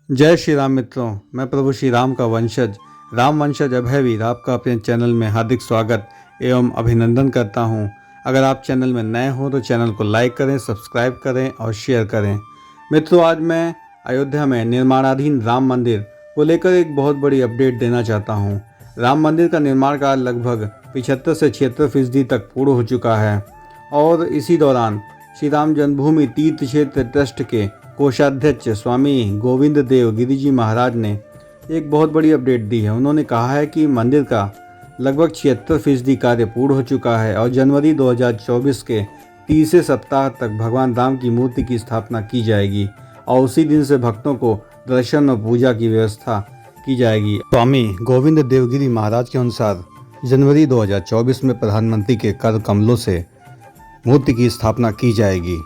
जय श्री राम मित्रों, मैं प्रभु श्री राम का वंशज राम वंशज अभयवीर आपका अपने चैनल में हार्दिक स्वागत एवं अभिनंदन करता हूं। अगर आप चैनल में नए हो तो चैनल को लाइक करें, सब्सक्राइब करें और शेयर करें। मित्रों, आज मैं अयोध्या में निर्माणाधीन राम मंदिर को लेकर एक बहुत बड़ी अपडेट देना चाहता हूं। राम मंदिर का निर्माण कार्य लगभग 75 से 76% तक पूर्ण हो चुका है और इसी दौरान श्री राम जन्मभूमि तीर्थ क्षेत्र ट्रस्ट के कोषाध्यक्ष स्वामी गोविंद देव गिरि जी महाराज ने एक बहुत बड़ी अपडेट दी है। उन्होंने कहा है कि मंदिर का लगभग 76% कार्य पूर्ण हो चुका है और जनवरी 2024 के तीसरे सप्ताह तक भगवान राम की मूर्ति की स्थापना की जाएगी और उसी दिन से भक्तों को दर्शन और पूजा की व्यवस्था की जाएगी। स्वामी गोविंद देवगिरी महाराज के अनुसार जनवरी 2024 में प्रधानमंत्री के कर कमलों से मूर्ति की स्थापना की जाएगी।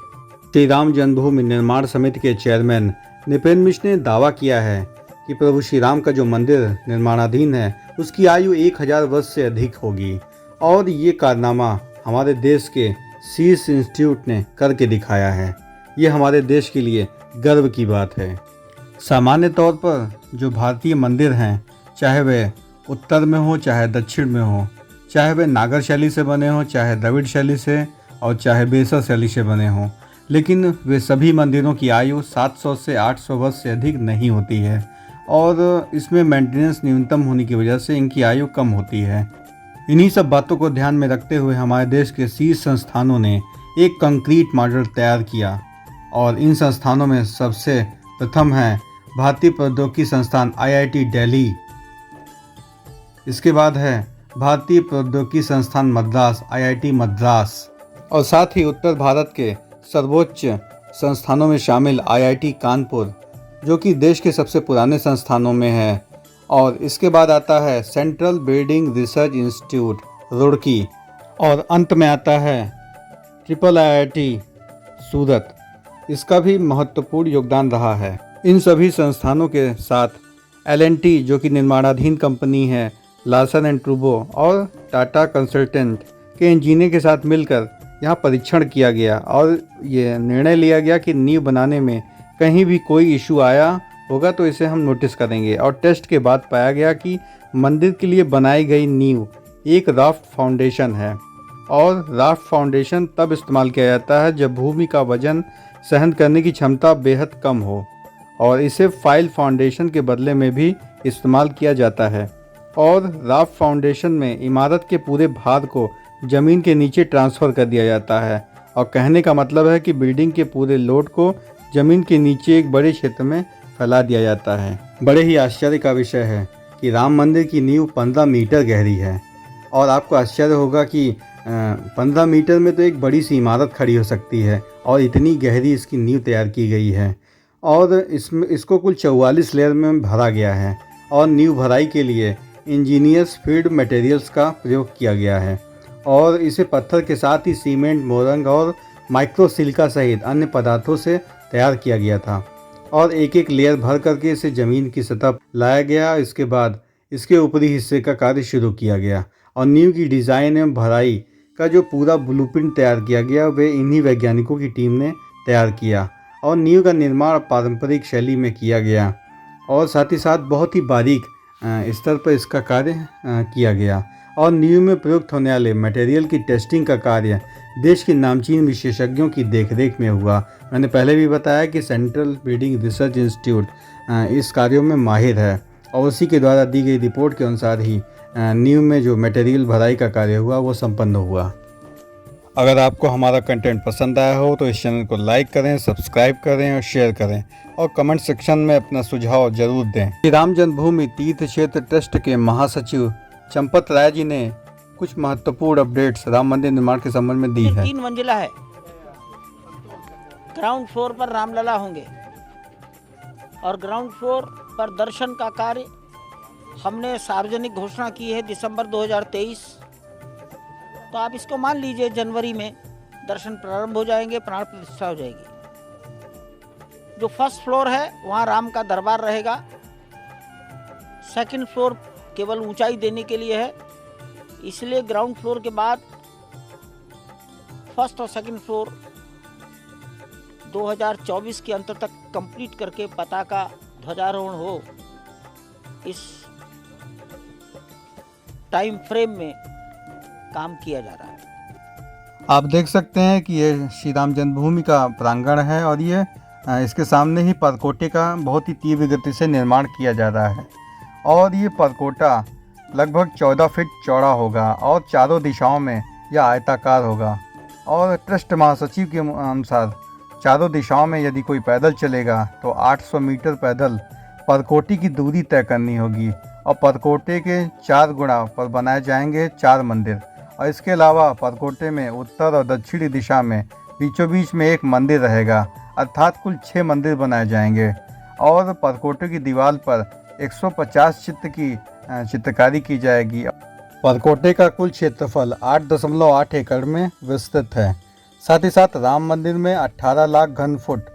श्री राम जन्मभूमि निर्माण समिति के चेयरमैन नृपेंद्र मिश्र ने दावा किया है कि प्रभु श्री राम का जो मंदिर निर्माणाधीन है उसकी आयु 1000 वर्ष से अधिक होगी और ये कारनामा हमारे देश के शीर्ष इंस्टीट्यूट ने करके दिखाया है। ये हमारे देश के लिए गर्व की बात है। सामान्य तौर पर जो भारतीय मंदिर हैं, चाहे वे उत्तर में हो चाहे दक्षिण में हो, चाहे वे नागर शैली से बने हों चाहे द्रविड़ शैली से और चाहे बेसर शैली से बने हों, लेकिन वे सभी मंदिरों की आयु 700 से 800 वर्ष से अधिक नहीं होती है और इसमें मेंटेनेंस न्यूनतम होने की वजह से इनकी आयु कम होती है। इन्हीं सब बातों को ध्यान में रखते हुए हमारे देश के शीर्ष संस्थानों ने एक कंक्रीट मॉडल तैयार किया और इन संस्थानों में सबसे प्रथम है भारतीय प्रौद्योगिकी संस्थान IIT दिल्ली। इसके बाद है भारतीय प्रौद्योगिकी संस्थान मद्रास IIT मद्रास और साथ ही उत्तर भारत के सर्वोच्च संस्थानों में शामिल IIT कानपुर, जो कि देश के सबसे पुराने संस्थानों में है। और इसके बाद आता है central building research institute Roorkee और अंत में आता है IIT सूरत। इसका भी महत्वपूर्ण योगदान रहा है। इन सभी संस्थानों के साथ L&T, जो कि निर्माणाधीन कंपनी है, लार्सन एंड टूब्रो और टाटा कंसल्टेंट के इंजीनियर के साथ मिलकर यहाँ परीक्षण किया गया और ये निर्णय लिया गया कि नींव बनाने में कहीं भी कोई इशू आया होगा तो इसे हम नोटिस करेंगे। और टेस्ट के बाद पाया गया कि मंदिर के लिए बनाई गई नींव एक राफ्ट फाउंडेशन है और राफ्ट फाउंडेशन तब इस्तेमाल किया जाता है जब भूमि का वजन सहन करने की क्षमता बेहद कम हो और इसे फाइल फाउंडेशन के बदले में भी इस्तेमाल किया जाता है। और राफ्ट फाउंडेशन में इमारत के पूरे भार को ज़मीन के नीचे ट्रांसफ़र कर दिया जाता है और कहने का मतलब है कि बिल्डिंग के पूरे लोड को ज़मीन के नीचे एक बड़े क्षेत्र में फैला दिया जाता है। बड़े ही आश्चर्य का विषय है कि राम मंदिर की नींव 15 मीटर गहरी है और आपको आश्चर्य होगा कि 15 मीटर में तो एक बड़ी सी इमारत खड़ी हो सकती है और इतनी गहरी इसकी नींव तैयार की गई है। और इसको कुल 44 लेयर में भरा गया है और नींव भराई के लिए इंजीनियर्स फील्ड मटेरियल्स का प्रयोग किया गया है और इसे पत्थर के साथ ही सीमेंट, मोरंग और माइक्रो सिलिका सहित अन्य पदार्थों से तैयार किया गया था और एक एक लेयर भर करके इसे ज़मीन की सतह लाया गया। इसके बाद इसके ऊपरी हिस्से का कार्य शुरू किया गया और नींव की डिज़ाइन एवं भराई का जो पूरा ब्लूप्रिंट तैयार किया गया वे इन्हीं वैज्ञानिकों की टीम ने तैयार किया और नींव का निर्माण पारंपरिक शैली में किया गया और साथ ही साथ बहुत ही बारीक स्तर पर इसका कार्य किया गया। और नींव में प्रयुक्त होने वाले मटेरियल की टेस्टिंग का कार्य देश के नामचीन विशेषज्ञों की देखरेख में हुआ। मैंने पहले भी बताया कि सेंट्रल बिल्डिंग रिसर्च इंस्टीट्यूट इस कार्यों में माहिर है और उसी के द्वारा दी गई रिपोर्ट के अनुसार ही नींव में जो मटेरियल भराई का कार्य हुआ वो संपन्न हुआ। अगर आपको हमारा कंटेंट पसंद आया हो तो इस चैनल को लाइक करें, सब्सक्राइब करें और शेयर करें और कमेंट सेक्शन में अपना सुझाव जरूर दें। श्री राम जन्मभूमि तीर्थ क्षेत्र ट्रस्ट के महासचिव चंपत राय जी ने कुछ महत्वपूर्ण अपडेट्स राम मंदिर निर्माण के संबंध में दी है। 3 मंजिला है। ग्राउंड फ्लोर पर रामलला होंगे और ग्राउंड फ्लोर पर दर्शन का कार्य हमने सार्वजनिक घोषणा की है दिसंबर 2023। तो आप इसको मान लीजिए जनवरी में दर्शन प्रारंभ हो जाएंगे, प्राण प्रतिष्ठा हो जाएगी। जो फर्स्ट फ्लोर है वहाँ राम का दरबार रहेगा। सेकंड फ्लोर केवल ऊंचाई देने के लिए है, इसलिए ग्राउंड फ्लोर के बाद फर्स्ट और सेकंड फ्लोर 2024 के अंत तक कंप्लीट करके पताका ध्वजारोहण हो, इस टाइम फ्रेम में काम किया जा रहा है। आप देख सकते हैं कि ये श्री राम जन्मभूमि का प्रांगण है और ये इसके सामने ही परकोटे का बहुत ही तीव्र गति से निर्माण किया जा रहा है। और ये परकोटा लगभग 14 फीट चौड़ा होगा और चारों दिशाओं में यह आयताकार होगा। और ट्रस्ट महासचिव के अनुसार चारों दिशाओं में यदि कोई पैदल चलेगा तो 800 मीटर पैदल परकोटे की दूरी तय करनी होगी। और परकोटे के 4 गुणा पर बनाए जाएंगे 4 मंदिर। और इसके अलावा परकोटे में उत्तर और दक्षिणी दिशा में बीचों बीच में एक मंदिर रहेगा, अर्थात कुल 6 मंदिर बनाए जाएंगे। और परकोटे की दीवार पर 150 चित्र की चित्रकारी की जाएगी। परकोटे का कुल क्षेत्रफल 8.8 एकड़ में विस्तृत है। साथ ही साथ राम मंदिर में 18 लाख घन फुट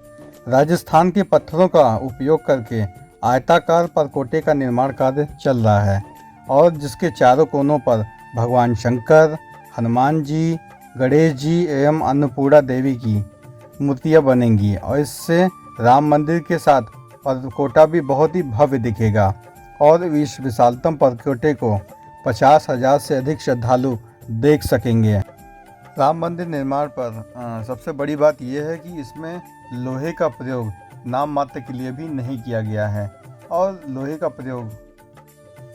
राजस्थान के पत्थरों का उपयोग करके आयताकार परकोटे का निर्माण कार्य चल रहा है। और जिसके चारों कोनों पर भगवान शंकर, हनुमान जी, गणेश जी एवं अन्नपूर्णा देवी की मूर्तियां बनेंगी। और इससे राम मंदिर के साथ परकोटा भी बहुत ही भव्य दिखेगा। और इस विशालतम परकोटे को 50,000 से अधिक श्रद्धालु देख सकेंगे। राम मंदिर निर्माण पर सबसे बड़ी बात यह है कि इसमें लोहे का प्रयोग नाम मात्र के लिए भी नहीं किया गया है। और लोहे का प्रयोग,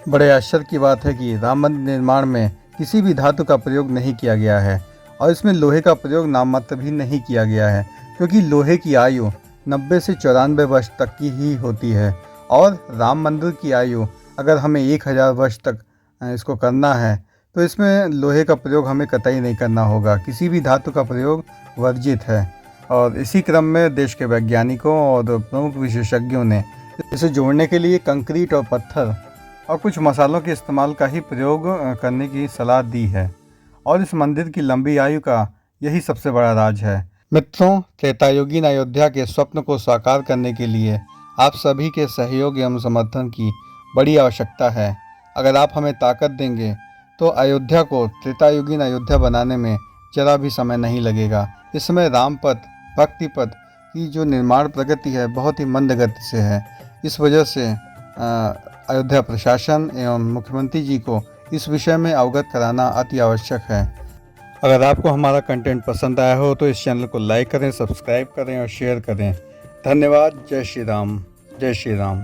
बड़े आश्चर्य की बात है कि राम मंदिर निर्माण में किसी भी धातु का प्रयोग नहीं किया गया है। और इसमें लोहे का प्रयोग नाम मात्र भी नहीं किया गया है, क्योंकि लोहे की आयु 90 से 94 वर्ष तक की ही होती है। और राम मंदिर की आयु अगर हमें 1000 वर्ष तक इसको करना है तो इसमें लोहे का प्रयोग हमें कतई नहीं करना होगा। किसी भी धातु का प्रयोग वर्जित है। और इसी क्रम में देश के वैज्ञानिकों और प्रमुख विशेषज्ञों ने इसे जोड़ने के लिए कंक्रीट और पत्थर और कुछ मसालों के इस्तेमाल का ही प्रयोग करने की सलाह दी है। और इस मंदिर की लंबी आयु का यही सबसे बड़ा राज है। मित्रों, त्रेतायुगीन अयोध्या के स्वप्न को साकार करने के लिए आप सभी के सहयोग एवं समर्थन की बड़ी आवश्यकता है। अगर आप हमें ताकत देंगे तो अयोध्या को त्रेतायुगीन अयोध्या बनाने में जरा भी समय नहीं लगेगा। इस समय रामपथ, भक्तिपथ की जो निर्माण प्रगति है बहुत ही मंद गति से है। इस वजह से अयोध्या प्रशासन एवं मुख्यमंत्री जी को इस विषय में अवगत कराना अति आवश्यक है। अगर आपको हमारा कंटेंट पसंद आया हो तो इस चैनल को लाइक करें, सब्सक्राइब करें और शेयर करें। धन्यवाद। जय श्री राम। जय श्री राम।